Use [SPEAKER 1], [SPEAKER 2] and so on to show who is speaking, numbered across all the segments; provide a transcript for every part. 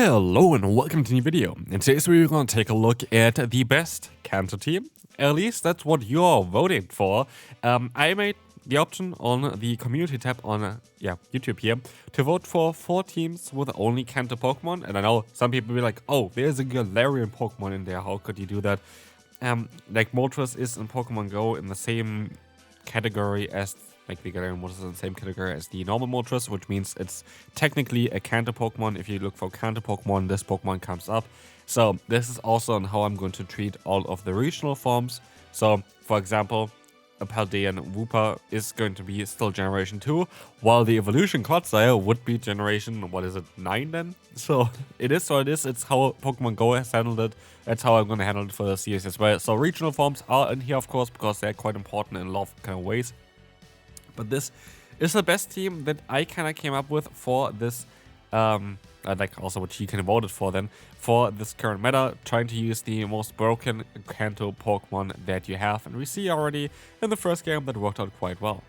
[SPEAKER 1] Hello and welcome to a new video. In today's video we're going to take a look at the best Kanto team. At least that's what you're voting for. I made the option on the community tab on YouTube here to vote for 4 teams with only Kanto Pokemon. And I know some people will be like, oh, there's a Galarian Pokemon in there, how could you do that? Like Moltres is in Pokemon Go in the same category as the Galarian Moltres is in the same category as the normal Moltres, which means it's technically a Kanto Pokemon. If you look for Kanto Pokemon, this Pokemon comes up. So this is also on how I'm going to treat all of the regional forms. So for example, a Paldean Wooper is going to be still Generation 2, while the Evolution Clodsire would be Generation, 9 then? So it is what it is, it's how Pokemon Go has handled it, that's how I'm going to handle it for the series as well. So regional forms are in here of course, because they're quite important in a lot of kind of ways. But this is the best team that I kind of came up with for this, like also what she kind of voted for then, for this current meta, trying to use the most broken Kanto Pokemon that you have. And we see already in the first game that worked out quite well.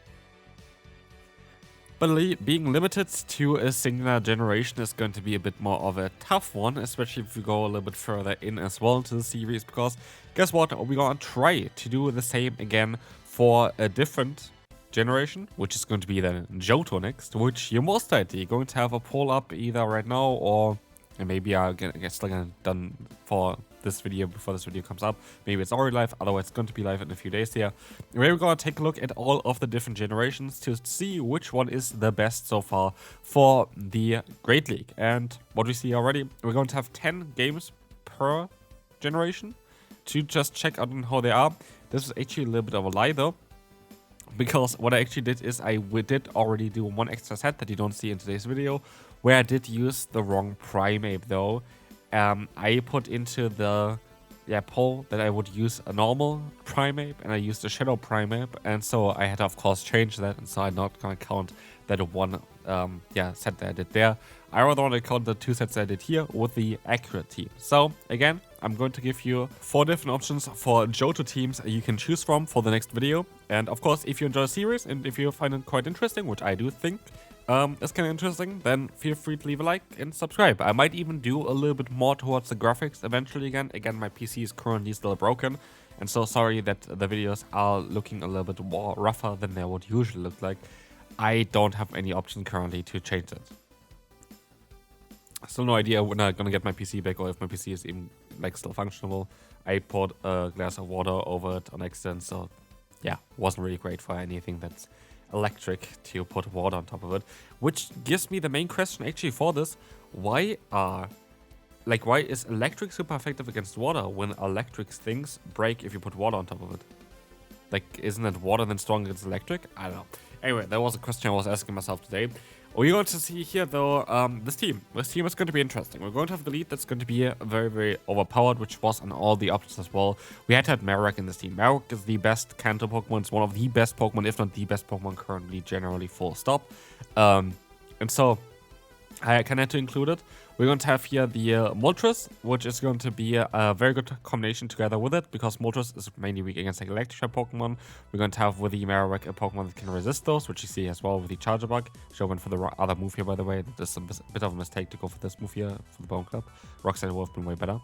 [SPEAKER 1] But being limited to a singular generation is going to be a bit more of a tough one, especially if we go a little bit further in as well into the series, because guess what, we're gonna try to do the same again for a different generation, which is going to be then Johto next, which you're most likely going to have a poll up either right now or maybe I guess like done for this video before this video comes up. Maybe it's already live, otherwise it's going to be live in a few days here. Where we're going to take a look at all of the different generations to see which one is the best so far for the Great League. And what we see already, we're going to have 10 games per generation to just check out on how they are. This is actually a little bit of a lie though, because what I actually did is I did already do one extra set that you don't see in today's video, where I did use the wrong Primeape though. I put into the poll that I would use a normal Primeape, and I used a Shadow Primeape, and so I had to of course change that, and so I'm not gonna count that one set that I did there. I rather want to count the 2 sets that I did here with the accurate team. So again, I'm going to give you 4 different options for Johto teams you can choose from for the next video. And of course, if you enjoy the series and if you find it quite interesting, which I do think is kind of interesting, then feel free to leave a like and subscribe. I might even do a little bit more towards the graphics eventually again. Again, my PC is currently still broken, and so sorry that the videos are looking a little bit more rougher than they would usually look like. I don't have any option currently to change it. Still no idea when I'm gonna get my PC back, or if my PC is even still functional. I poured a glass of water over it on accident, so yeah, wasn't really great for anything that's electric to put water on top of it. Which gives me the main question actually for this: why is electric super effective against water when electric things break if you put water on top of it? Isn't it water then strong against electric? I don't know. Anyway, that was a question I was asking myself today. We're going to see here though, this team. This team is going to be interesting. We're going to have the lead that's going to be very, very overpowered, which was on all the options as well. We had to have Marowak in this team. Marowak is the best Kanto Pokemon. It's one of the best Pokemon, if not the best Pokemon currently, generally full stop. And so I kind of had to include it. We're going to have here the Moltres, which is going to be a very good combination together with it, because Moltres is mainly weak against electric Pokemon. We're going to have with the Marowak a Pokemon that can resist those, which you see as well with the Charger Bug. Should went for the other move here, by the way. There's a bit of a mistake to go for this move here for the Bone Club. Rockset would have been way better.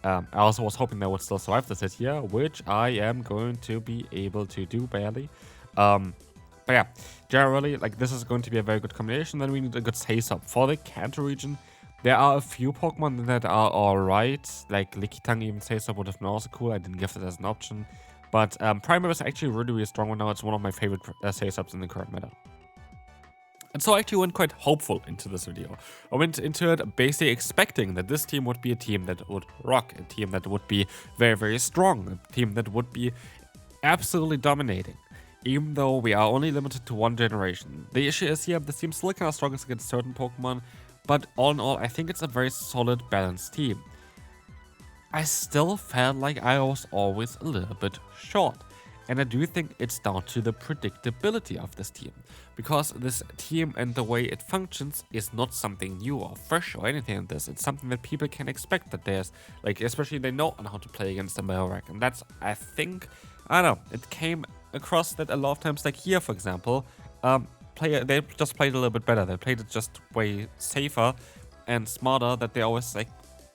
[SPEAKER 1] I also was hoping they would still survive this hit here, which I am going to be able to do barely. But yeah, generally, this is going to be a very good combination. Then we need a good Face-Up for the Kanto region. There are a few Pokemon that are alright, like Lickitung even Face-Up would have been also cool. I didn't give it as an option. But Primeape is actually really, really strong right now. It's one of my favorite Face-Ups in the current meta. And so I actually went quite hopeful into this video. I went into it basically expecting that this team would be a team that would rock, a team that would be very, very strong, a team that would be absolutely dominating, even though we are only limited to 1 generation. The issue is here, this team still kind of struggles against certain Pokemon, but all in all, I think it's a very solid, balanced team. I still felt like I was always a little bit short. And I do think it's down to the predictability of this team. Because this team and the way it functions is not something new or fresh or anything like this. It's something that people can expect that there's, especially they know on how to play against the Marowak. And that's, I think, I don't know, it came across that a lot of times, here, for example, they just played a little bit better. They played it just way safer and smarter that they always, like,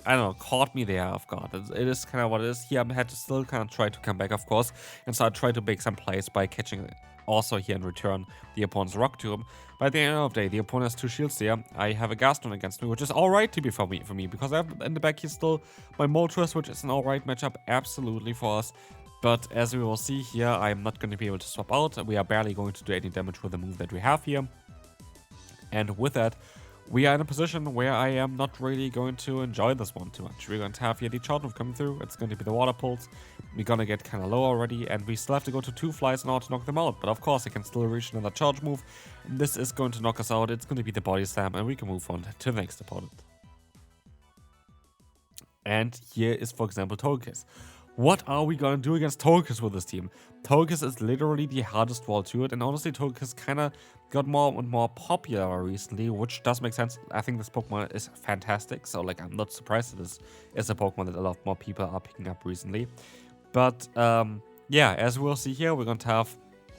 [SPEAKER 1] I don't know, caught me there off guard. It is kind of what it is. Here I had to still kind of try to come back, of course. And so I tried to make some plays by catching also here in return the opponent's Rock Tomb. But at the end of the day, the opponent has 2 shields there. I have a Gaston against me, which is alright to be for me, because I have in the back here still my Moltres, which is an alright matchup absolutely for us. But as we will see here, I am not going to be able to swap out. We are barely going to do any damage with the move that we have here. And with that, we are in a position where I am not really going to enjoy this one too much. We're going to have here the charge move coming through. It's going to be the water pulse. We're going to get kind of low already, and we still have to go to 2 flies in order to knock them out. But of course, I can still reach another charge move. This is going to knock us out. It's going to be the body slam, and we can move on to the next opponent. And here is, for example, Toxapex. What are we gonna do against Toxapex with this team? Toxapex is literally the hardest wall to it, and honestly, Toxapex kind of got more and more popular recently, which does make sense. I think this Pokemon is fantastic, so like I'm not surprised that this is a Pokemon that a lot more people are picking up recently. But yeah, as we'll see here, we're going to have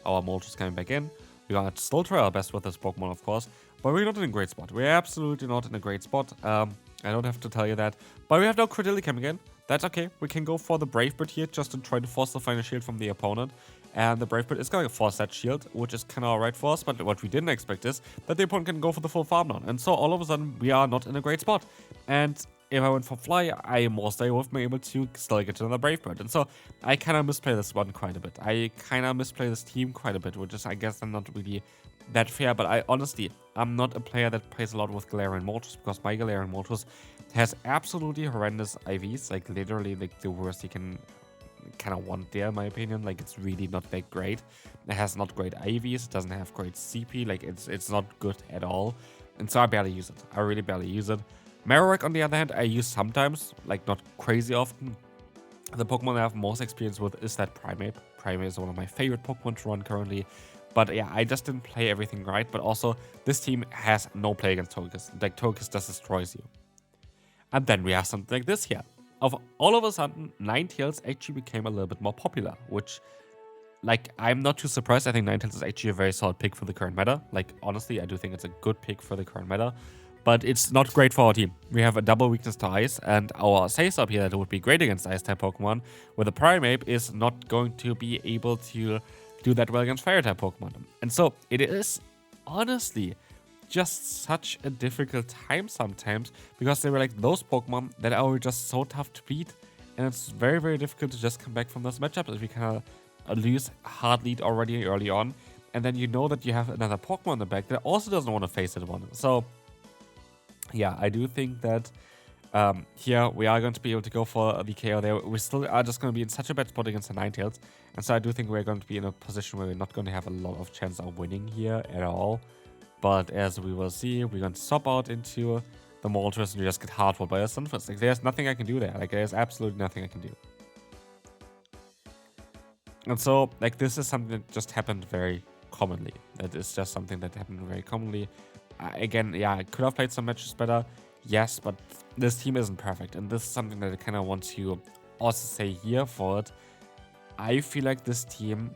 [SPEAKER 1] our Moltres coming back in. We're going to still try our best with this Pokemon, of course, but we're not in a great spot. We're absolutely not in a great spot. I don't have to tell you that. But we have no Credilli coming in. That's okay. We can go for the Brave Bird here just to try to force the final shield from the opponent. And the Brave Bird is going to force that shield, which is kind of alright for us. But what we didn't expect is that the opponent can go for the full farm down. And so all of a sudden, we are not in a great spot. And if I went for Fly, I most likely would have been able to still get another Brave Bird. And so I kind of misplay this one quite a bit. I kind of misplay this team quite a bit, which is, I guess, not really that fair. But I'm not a player that plays a lot with Galarian Moltres, because my Galarian Moltres has absolutely horrendous IVs, like literally like the worst you can kind of want there, in my opinion. Like, it's really not that great. It has not great IVs, it doesn't have great CP, like it's not good at all. And so I barely use it. I really barely use it. Marowak, on the other hand, I use sometimes, like not crazy often. The Pokemon I have most experience with is that Primeape. Primeape is one of my favorite Pokemon to run currently. But yeah, I just didn't play everything right. But also, this team has no play against Toxapex. Like, Toxapex just destroys you. And then we have something like this here. All of a sudden, Ninetales actually became a little bit more popular, which, like, I'm not too surprised. I think Ninetales is actually a very solid pick for the current meta. Like, honestly, I do think it's a good pick for the current meta. But it's not great for our team. We have a double weakness to Ice, and our Sace up here that would be great against Ice-type Pokemon, where the Primeape is not going to be able to do that well against Fire-type Pokemon. And so, it is, honestly, just such a difficult time sometimes, because they were like those Pokemon that are just so tough to beat, and it's very, very difficult to just come back from this matchup if you kind of lose a hard lead already early on, and then you know that you have another Pokemon in the back that also doesn't want to face it one. So yeah, I do think that here we are going to be able to go for the KO there. We still are just going to be in such a bad spot against the Ninetales, and so I do think we're going to be in a position where we're not going to have a lot of chance of winning here at all. But as we will see, we're going to swap out into the Moltres and we just get hardwood by a Sunfist. Like, there's nothing I can do there. Like, there's absolutely nothing I can do. And so, like, this is something that just happened very commonly. That is just something that happened very commonly. Again, yeah, I could have played some matches better. Yes, but this team isn't perfect. And this is something that I kind of want to also say here for it. I feel like this team,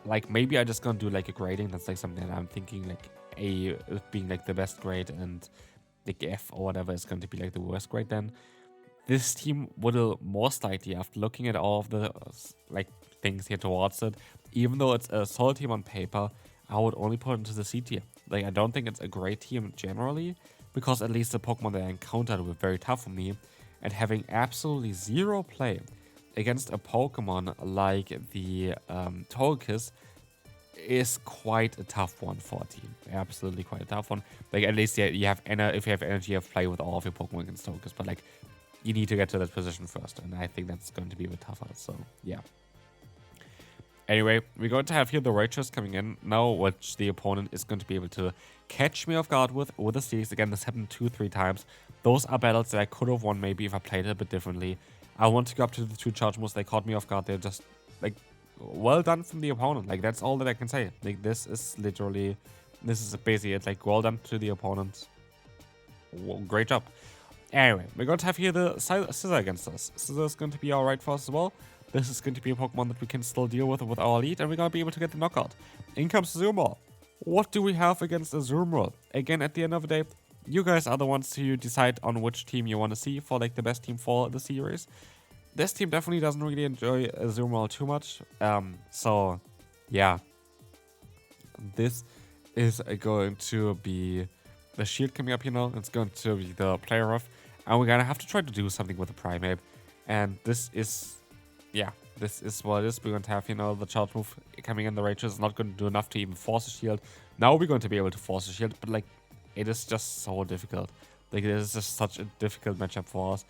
[SPEAKER 1] like, maybe I just gonna do, like, a grading. That's, like, something that I'm thinking, like, A being like the best grade and like F or whatever is going to be like the worst grade. Then this team would most likely, after looking at all of the like things here towards it, even though it's a solid team on paper, I would only put it into the C tier. Like, I don't think it's a great team generally, because at least the Pokemon that I encountered were very tough for me, and having absolutely zero play against a Pokemon like the Toxapex is quite a tough one for a team. Absolutely quite a tough one. Like, at least you have if you have energy, you have play with all of your Pokemon against Toxapex, but like, you need to get to that position first, and I think that's going to be a bit tougher. So yeah. Anyway, we're going to have here the Rangers coming in now, which the opponent is going to be able to catch me off guard with the Steels. Again, this happened 2-3 times. Those are battles that I could have won maybe if I played it a bit differently. I want to go up to the 2 charge moves. They caught me off guard. They're just like, well done from the opponent. Like, that's all that I can say. Like, this is basically it. Like, well done to the opponent. Well, great job. Anyway, we're going to have here the Scissor against us. Scissor is going to be alright for us as well. This is going to be a Pokemon that we can still deal with our lead, and we're going to be able to get the knockout. In comes Azumarill. What do we have against Azumarill? Again, at the end of the day, you guys are the ones who decide on which team you want to see for like the best team for the series. This team definitely doesn't really enjoy Azumarill too much. So yeah, this is going to be the shield coming up, it's going to be the player off, and we're gonna have to try to do something with the Primeape. And this is, yeah, this is what it is. We're going to have, the charge move coming in. The Rachel is not going to do enough to even force a shield. Now we're going to be able to force a shield, but like, it is just so difficult. Like, it is just such a difficult matchup for us.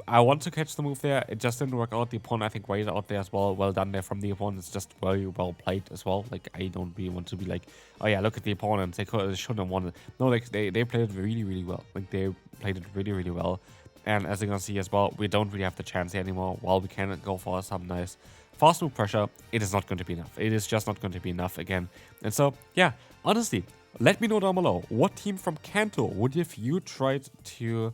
[SPEAKER 1] I want to catch the move there. It just didn't work out. The opponent, I think, waited out there as well. Well done there from the opponent. It's just very well played as well. Like, I don't really want to be like, oh yeah, look at the opponent. They shouldn't have won it. No, like, they played it really, really well. Like, they played it really, really well. And as you're going to see as well, we don't really have the chance here anymore. While we can go for some nice fast move pressure, it is not going to be enough. It is just not going to be enough again. And so, yeah, honestly, let me know down below, what team from Kanto would have you tried to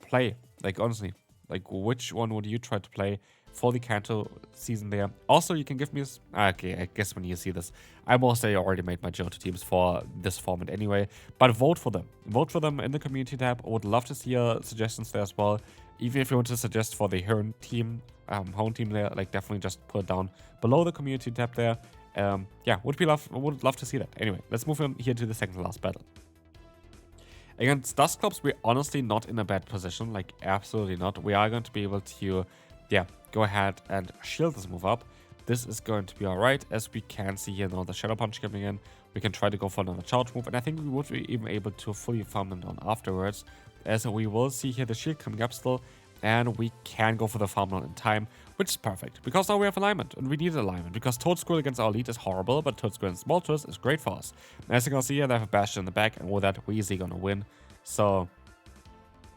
[SPEAKER 1] play? Like, honestly, like, which one would you try to play for the Kanto season there? Also, you can give me... Okay, I guess when you see this, I mostly already made my Johto teams for this format anyway. But vote for them. Vote for them in the community tab. I would love to see your suggestions there as well. Even if you want to suggest for the home team there, like, definitely just put it down below the community tab there. Yeah, would love to see that. Anyway, let's move on here to the second to last battle. Against Dusclops, we're honestly not in a bad position, like absolutely not. We are going to be able to, yeah, go ahead and shield this move up. This is going to be alright, as we can see here now the Shadow Punch coming in. We can try to go for another charge move, and I think we would be even able to fully farm them down afterwards, as we will see here the shield coming up still, and we can go for the farm down in time, which is perfect, because now we have alignment, and we need alignment, because Toadsquirrel against our lead is horrible, but Toadsquirrel and Smolters is great for us. And as you can see here, they have a Bastion in the back, and with that, we're easily gonna win. So,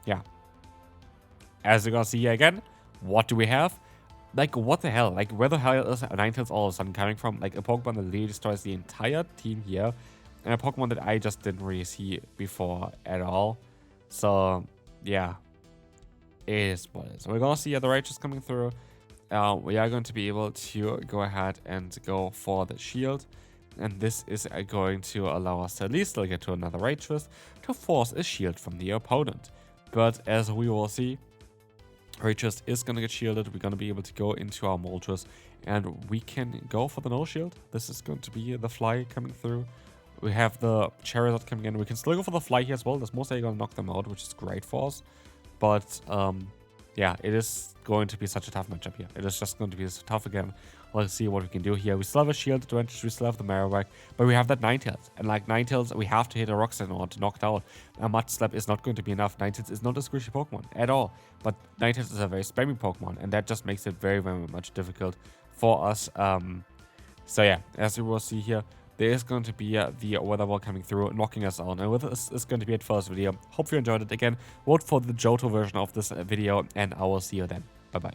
[SPEAKER 1] yeah. As you can see here again, what do we have? Like, what the hell? Like, where the hell is Ninetales all of a sudden coming from? Like, a Pokemon that literally destroys the entire team here, and a Pokemon that I just didn't really see before at all. So, yeah. It is what it is. We're gonna see the Righteous coming through. We are going to be able to go ahead and go for the shield. And this is going to allow us to at least get to another Righteous to force a shield from the opponent. But as we will see, Righteous is going to get shielded. We're going to be able to go into our Moltres, and we can go for the no shield. This is going to be the Fly coming through. We have the Charizard coming in. We can still go for the Fly here as well. That's most likely going to knock them out, which is great for us. But, yeah, it is going to be such a tough matchup here. It is just going to be so tough again. Let's see what we can do here. We still have a shield advantage. We still have the Marowak. But we have that Ninetales. And like Ninetales, we have to hit a Rock Slide in order to knock it out. A Mud Slap is not going to be enough. Ninetales is not a squishy Pokemon at all. But Ninetales is a very spammy Pokemon. And that just makes it very, very much difficult for us. So yeah, as you will see here, there is going to be the Weather Wall coming through, knocking us out. And with this is going to be it for this video. Hope you enjoyed it. Again, vote for the Johto version of this video, and I will see you then. Bye-bye.